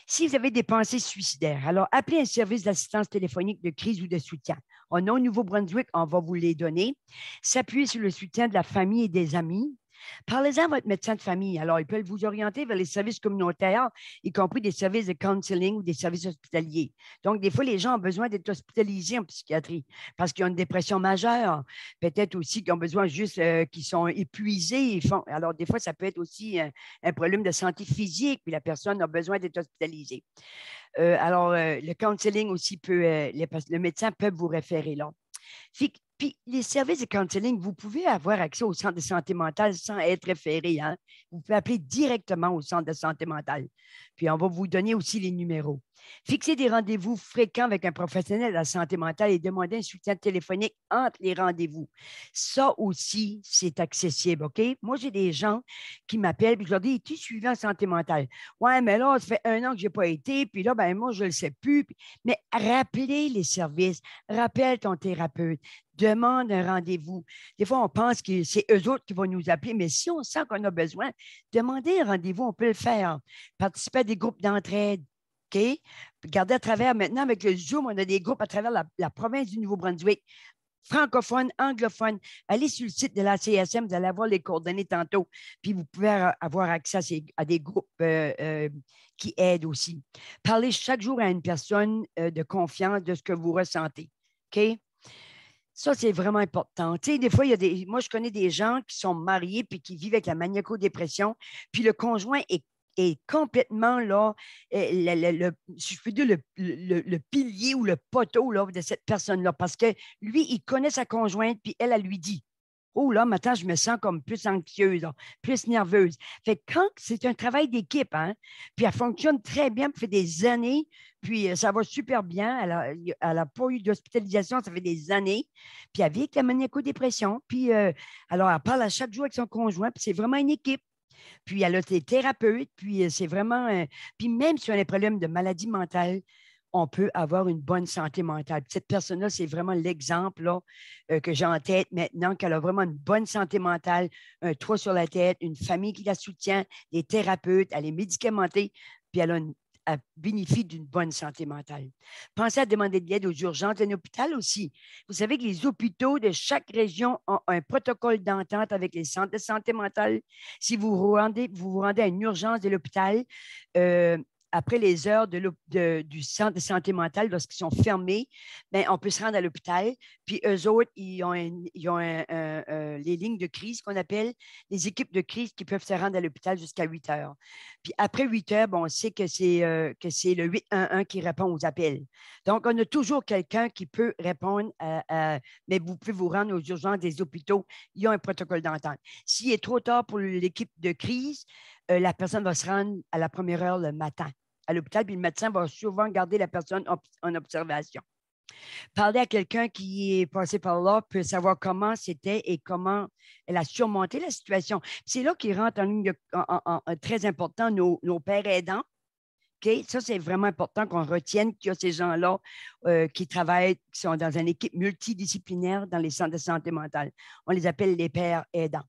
Si vous avez des pensées suicidaires, alors appelez un service d'assistance téléphonique de crise ou de soutien. On a au Nouveau-Brunswick, on va vous les donner. S'appuyer sur le soutien de la famille et des amis. Parlez-en à votre médecin de famille. Alors, ils peuvent vous orienter vers les services communautaires, y compris des services de counseling ou des services hospitaliers. Donc, des fois, les gens ont besoin d'être hospitalisés en psychiatrie parce qu'ils ont une dépression majeure. Peut-être aussi qu'ils ont besoin juste qu'ils sont épuisés. Alors, des fois, ça peut être aussi un problème de santé physique, puis la personne a besoin d'être hospitalisée. Le counseling aussi le médecin peut vous référer là. Puis les services de counseling, vous pouvez avoir accès au centre de santé mentale sans être référé. Hein? Vous pouvez appeler directement au centre de santé mentale. Puis on va vous donner aussi les numéros. Fixez des rendez-vous fréquents avec un professionnel de la santé mentale et demandez un soutien téléphonique entre les rendez-vous. Ça aussi, c'est accessible, OK? Moi, j'ai des gens qui m'appellent et je leur dis, es-tu suivi en santé mentale? Ouais, mais là, ça fait 1 an que je n'ai pas été, puis là, ben moi, je ne le sais plus. Mais rappelez les services, rappelle ton thérapeute, demande un rendez-vous. Des fois, on pense que c'est eux autres qui vont nous appeler, mais si on sent qu'on a besoin, demandez un rendez-vous, on peut le faire. Participer à des groupes d'entraide. OK? Regardez à travers, maintenant, avec le Zoom, on a des groupes à travers la province du Nouveau-Brunswick, francophones, anglophones. Allez sur le site de la CSM, vous allez avoir les coordonnées tantôt, puis vous pouvez avoir accès à des groupes qui aident aussi. Parlez chaque jour à une personne de confiance de ce que vous ressentez. OK? Ça, c'est vraiment important. Tu sais, des fois, moi, je connais des gens qui sont mariés puis qui vivent avec la maniaco-dépression, puis le conjoint est complètement là, si je peux dire, le pilier ou le poteau là, de cette personne-là, parce que lui, il connaît sa conjointe, puis elle lui dit. Oh là, maintenant, je me sens comme plus anxieuse, là, plus nerveuse. Fait que quand c'est un travail d'équipe, hein, puis elle fonctionne très bien, ça fait des années, puis ça va super bien. Elle a pas eu d'hospitalisation, ça fait des années. Puis elle vit avec la maniaco-dépression. Puis alors, elle parle à chaque jour avec son conjoint, puis c'est vraiment une équipe. Puis elle a des thérapeutes, puis c'est vraiment. Puis même si on a des problèmes de maladie mentale, on peut avoir une bonne santé mentale. Puis cette personne-là, c'est vraiment l'exemple là, que j'ai en tête maintenant, qu'elle a vraiment une bonne santé mentale, un toit sur la tête, une famille qui la soutient, des thérapeutes, elle est médicamentée, puis elle bénéficie d'une bonne santé mentale. Pensez à demander de l'aide aux urgences d'un hôpital aussi. Vous savez que les hôpitaux de chaque région ont un protocole d'entente avec les centres de santé mentale. Si vous rendez à une urgence de l'hôpital, euh, après les heures du centre de santé mentale, lorsqu'ils sont fermés, ben, on peut se rendre à l'hôpital. Puis eux autres, ils ont les lignes de crise qu'on appelle, les équipes de crise qui peuvent se rendre à l'hôpital jusqu'à 8 heures. Puis après 8 heures, bon, on sait que c'est le 811 qui répond aux appels. Donc, on a toujours quelqu'un qui peut répondre, mais vous pouvez vous rendre aux urgences des hôpitaux. Il y a un protocole d'entente. S'il est trop tard pour l'équipe de crise, la personne va se rendre à la première heure le matin à l'hôpital, puis le médecin va souvent garder la personne en observation. Parler à quelqu'un qui est passé par là peut savoir comment c'était et comment elle a surmonté la situation. C'est là qu'il rentre en ligne très important nos pères aidants. Okay? Ça, c'est vraiment important qu'on retienne qu'il y a ces gens-là qui travaillent, qui sont dans une équipe multidisciplinaire dans les centres de santé mentale. On les appelle les pères aidants.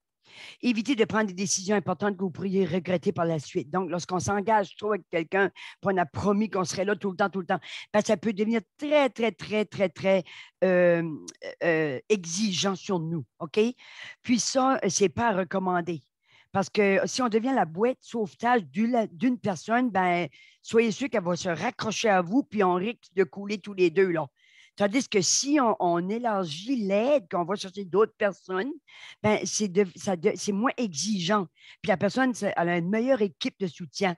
Évitez de prendre des décisions importantes que vous pourriez regretter par la suite. Donc, lorsqu'on s'engage trop avec quelqu'un, on a promis qu'on serait là tout le temps, ben, ça peut devenir très, très, très, très, très exigeant sur nous. OK? Puis ça, ce n'est pas à recommander. Parce que si on devient la boîte de sauvetage d'une personne, ben, soyez sûr qu'elle va se raccrocher à vous, puis on risque de couler tous les deux. Là. Tandis que si on élargit l'aide, qu'on va chercher d'autres personnes, ben, c'est moins exigeant. Puis la personne, elle a une meilleure équipe de soutien.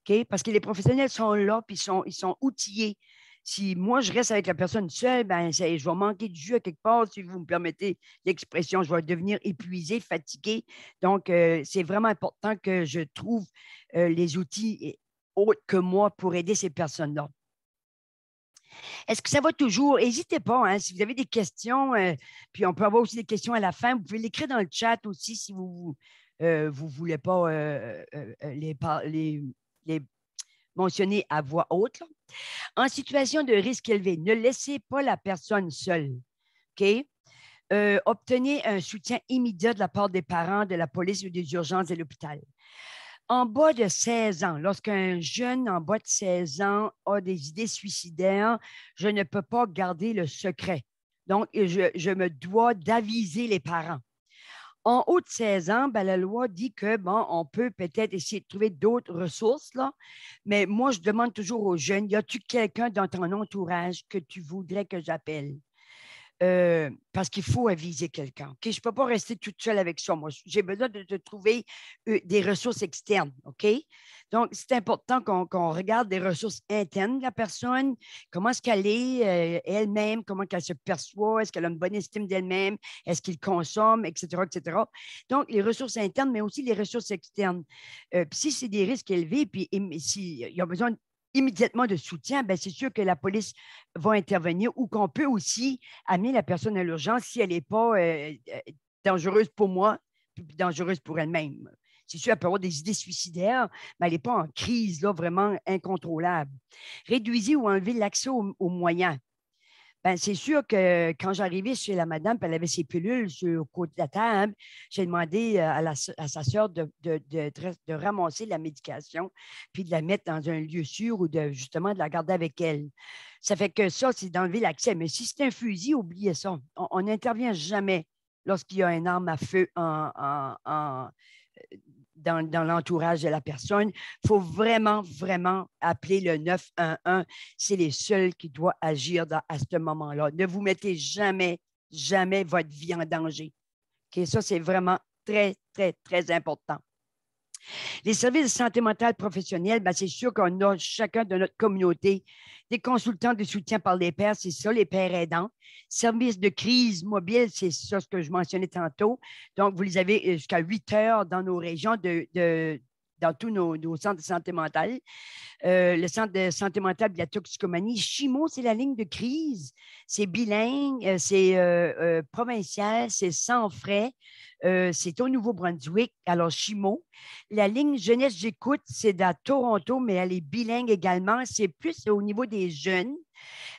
Okay? Parce que les professionnels sont là, puis ils sont outillés. Si moi, je reste avec la personne seule, ben, je vais manquer de jus à quelque part, si vous me permettez l'expression. Je vais devenir épuisé, fatigué. Donc, c'est vraiment important que je trouve les outils autres que moi pour aider ces personnes-là. Est-ce que ça va toujours? N'hésitez pas, hein, si vous avez des questions, puis on peut avoir aussi des questions à la fin. Vous pouvez l'écrire dans le chat aussi si vous ne voulez pas les mentionné à voix haute. Là. En situation de risque élevé, ne laissez pas la personne seule. OK? Obtenez un soutien immédiat de la part des parents, de la police ou des urgences de l'hôpital. En bas de 16 ans, lorsqu'un jeune en bas de 16 ans a des idées suicidaires, je ne peux pas garder le secret. Donc, je me dois d'aviser les parents. En haut de 16 ans, ben, la loi dit que, bon, on peut peut-être essayer de trouver d'autres ressources, là, mais moi, je demande toujours aux jeunes, y a-tu quelqu'un dans ton entourage que tu voudrais que j'appelle? Parce qu'il faut aviser quelqu'un. OK? Je ne peux pas rester toute seule avec ça. Moi, j'ai besoin de trouver des ressources externes. OK? Donc, c'est important qu'on regarde des ressources internes de la personne, comment est-ce qu'elle est elle-même, comment elle se perçoit, est-ce qu'elle a une bonne estime d'elle-même, est-ce qu'il consomme, etc., etc. Donc, les ressources internes, mais aussi les ressources externes. Puis si c'est des risques élevés, puis s'il y a besoin immédiatement de soutien, ben c'est sûr que la police va intervenir ou qu'on peut aussi amener la personne à l'urgence si elle n'est pas dangereuse pour moi, puis dangereuse pour elle-même. C'est sûr, elle peut avoir des idées suicidaires, mais elle n'est pas en crise là, vraiment incontrôlable. Réduisez ou enlevez l'accès aux moyens. Ben, c'est sûr que quand j'arrivais chez la madame, elle avait ses pilules sur le côté de la table, j'ai demandé à sa sœur de ramasser la médication, puis de la mettre dans un lieu sûr ou justement de la garder avec elle. Ça fait que ça, c'est d'enlever l'accès. Mais si c'est un fusil, oubliez ça. On n'intervient jamais lorsqu'il y a une arme à feu dans l'entourage de la personne. Il faut vraiment, vraiment appeler le 911. C'est les seuls qui doivent agir à ce moment-là. Ne vous mettez jamais, jamais votre vie en danger. Okay? Ça, c'est vraiment très, très, très important. Les services de santé mentale professionnelle, ben, c'est sûr qu'on a chacun de notre communauté des consultants de soutien par les pairs, c'est ça, les pairs aidants. Services de crise mobile, c'est ça ce que je mentionnais tantôt. Donc, vous les avez jusqu'à 8 heures dans nos régions dans tous nos centres de santé mentale. Le centre de santé mentale de la toxicomanie. Chimo, c'est la ligne de crise. C'est bilingue, c'est provincial, c'est sans frais. C'est au Nouveau-Brunswick. Alors, Chimo. La ligne jeunesse, j'écoute, c'est à Toronto, mais elle est bilingue également. C'est plus au niveau des jeunes.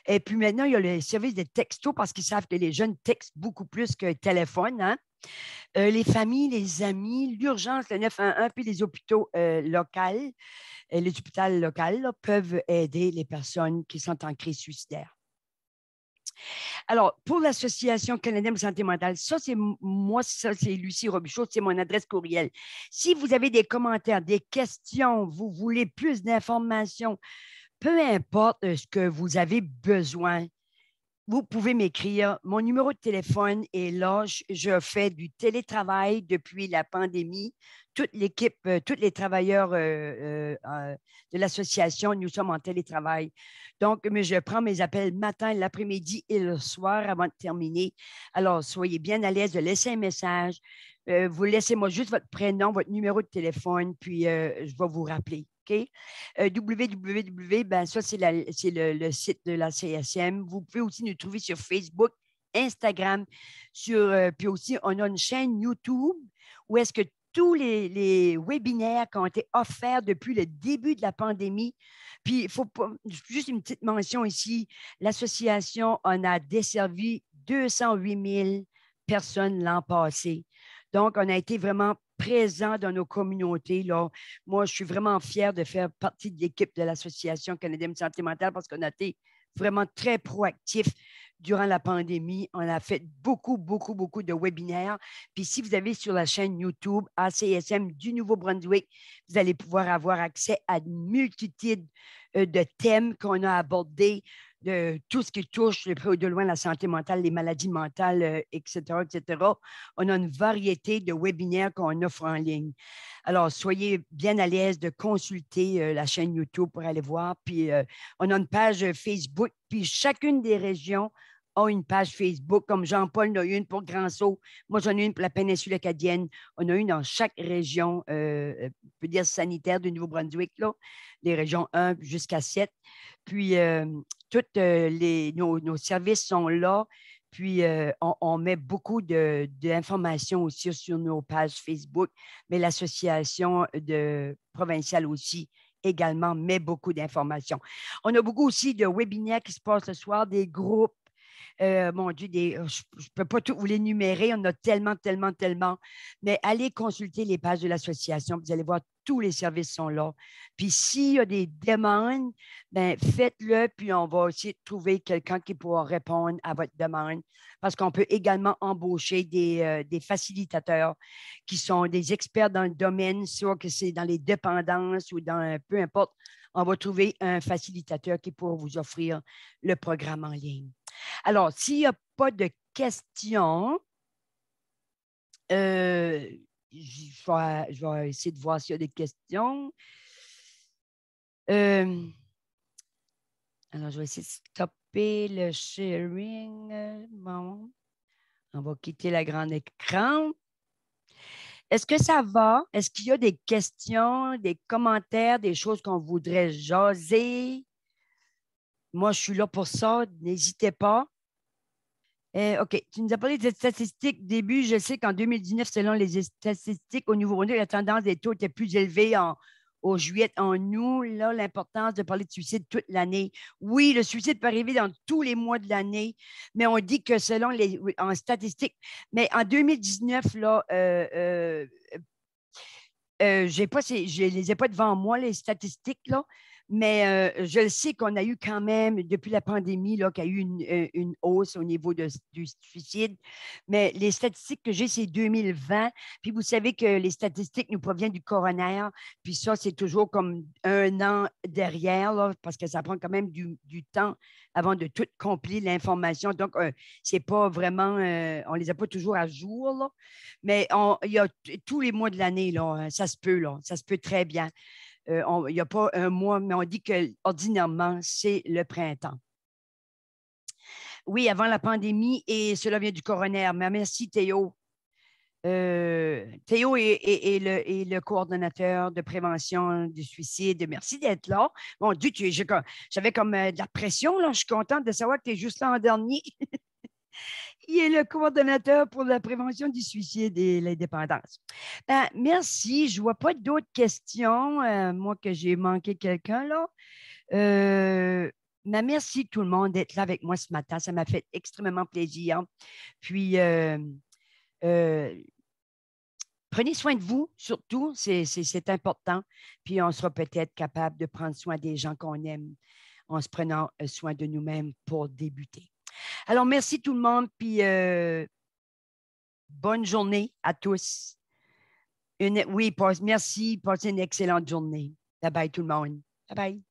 Et puis maintenant, il y a le service de texto parce qu'ils savent que les jeunes textent beaucoup plus que téléphone. Hein? Les familles, les amis, l'urgence, le 911, puis les hôpitaux locaux, les hôpitaux locaux là, peuvent aider les personnes qui sont en crise suicidaire. Alors, pour l'Association canadienne de santé mentale, ça, c'est moi, ça, c'est Lucie Robichaud, c'est mon adresse courriel. Si vous avez des commentaires, des questions, vous voulez plus d'informations, peu importe ce que vous avez besoin, vous pouvez m'écrire. Mon numéro de téléphone est là. Je fais du télétravail depuis la pandémie. Toute l'équipe, tous les travailleurs de l'association, nous sommes en télétravail. Donc, mais je prends mes appels le matin, l'après-midi et le soir avant de terminer. Alors, soyez bien à l'aise de laisser un message. Vous laissez-moi juste votre prénom, votre numéro de téléphone, puis je vais vous rappeler. OK? www, ben ça, c'est le site de la CSM. Vous pouvez aussi nous trouver sur Facebook, Instagram, puis aussi, on a une chaîne YouTube où est-ce que tous les webinaires qui ont été offerts depuis le début de la pandémie, puis il faut pas, juste une petite mention ici, l'association en a desservi 208 000 personnes l'an passé. Donc, on a été vraiment présent dans nos communautés. Là. Moi, je suis vraiment fière de faire partie de l'équipe de l'Association canadienne de santé mentale parce qu'on a été vraiment très proactifs durant la pandémie. On a fait beaucoup, beaucoup, beaucoup de webinaires. Puis si vous avez sur la chaîne YouTube ACSM du Nouveau-Brunswick, vous allez pouvoir avoir accès à une multitude de thèmes qu'on a abordés, de tout ce qui touche de près ou de loin la santé mentale, les maladies mentales, etc., etc. On a une variété de webinaires qu'on offre en ligne. Alors, soyez bien à l'aise de consulter la chaîne YouTube pour aller voir. Puis, on a une page Facebook, puis chacune des régions a une page Facebook, comme Jean-Paul en a une pour Grand-Sault. Moi, j'en ai une pour la péninsule acadienne. On a une dans chaque région, on peut dire sanitaire du Nouveau-Brunswick, là, les régions 1 jusqu'à 7. Puis, tous nos services sont là. Puis, on met beaucoup d'informations aussi sur nos pages Facebook, mais l'association provinciale aussi également, mais beaucoup d'informations. On a beaucoup aussi de webinaires qui se passent le soir, des groupes. Mon Dieu, je ne peux pas tout vous les numérer, on a tellement, tellement, tellement. Mais allez consulter les pages de l'association, vous allez voir, tous les services sont là. Puis s'il y a des demandes, ben, faites-le, puis on va essayer de trouver quelqu'un qui pourra répondre à votre demande. Parce qu'on peut également embaucher des facilitateurs qui sont des experts dans le domaine, soit que c'est dans les dépendances ou dans peu importe. On va trouver un facilitateur qui pourra vous offrir le programme en ligne. Alors, s'il n'y a pas de questions, je vais essayer de voir s'il y a des questions. Alors, je vais essayer de stopper le sharing. Bon, on va quitter le grand écran. Est-ce que ça va? Est-ce qu'il y a des questions, des commentaires, des choses qu'on voudrait jaser? Moi, je suis là pour ça. N'hésitez pas. OK. Tu nous as parlé des statistiques début. Je sais qu'en 2019, selon les statistiques au Nouveau-Brunswick, la tendance des taux était plus élevée au juillet, en août. Là, l'importance de parler de suicide toute l'année. Oui, le suicide peut arriver dans tous les mois de l'année, mais on dit que selon en statistiques, mais en 2019, là, je ne les ai pas devant moi, les statistiques, là, mais je le sais qu'on a eu quand même, depuis la pandémie, là, qu'il y a eu une hausse au niveau du suicide. Mais les statistiques que j'ai, c'est 2020. Puis vous savez que les statistiques nous proviennent du coroner. Puis ça, c'est toujours comme un an derrière, là, parce que ça prend quand même du temps avant de tout complir l'information. Donc, c'est pas vraiment, on ne les a pas toujours à jour, là. Mais il y a tous les mois de l'année, là, ça se peut, là, ça se peut très bien. Il n'y a pas un mois, mais on dit que ordinairement, c'est le printemps. Oui, avant la pandémie, et cela vient du coroner. Mais merci, Théo. Théo est le coordonnateur de prévention du suicide. Merci d'être là. Mon Dieu, j'avais comme de la pression, là. Je suis contente de savoir que tu es juste là en dernier. Il est le coordonnateur pour la prévention du suicide et l'indépendance. Ben, merci. Je ne vois pas d'autres questions. Moi, que j'ai manqué quelqu'un là. Mais merci tout le monde d'être là avec moi ce matin. Ça m'a fait extrêmement plaisir. Puis, prenez soin de vous, surtout. C'est important. Puis, on sera peut-être capable de prendre soin des gens qu'on aime en se prenant soin de nous-mêmes pour débuter. Alors, merci tout le monde, puis bonne journée à tous. Oui, merci, passez une excellente journée. Bye bye tout le monde. Bye bye.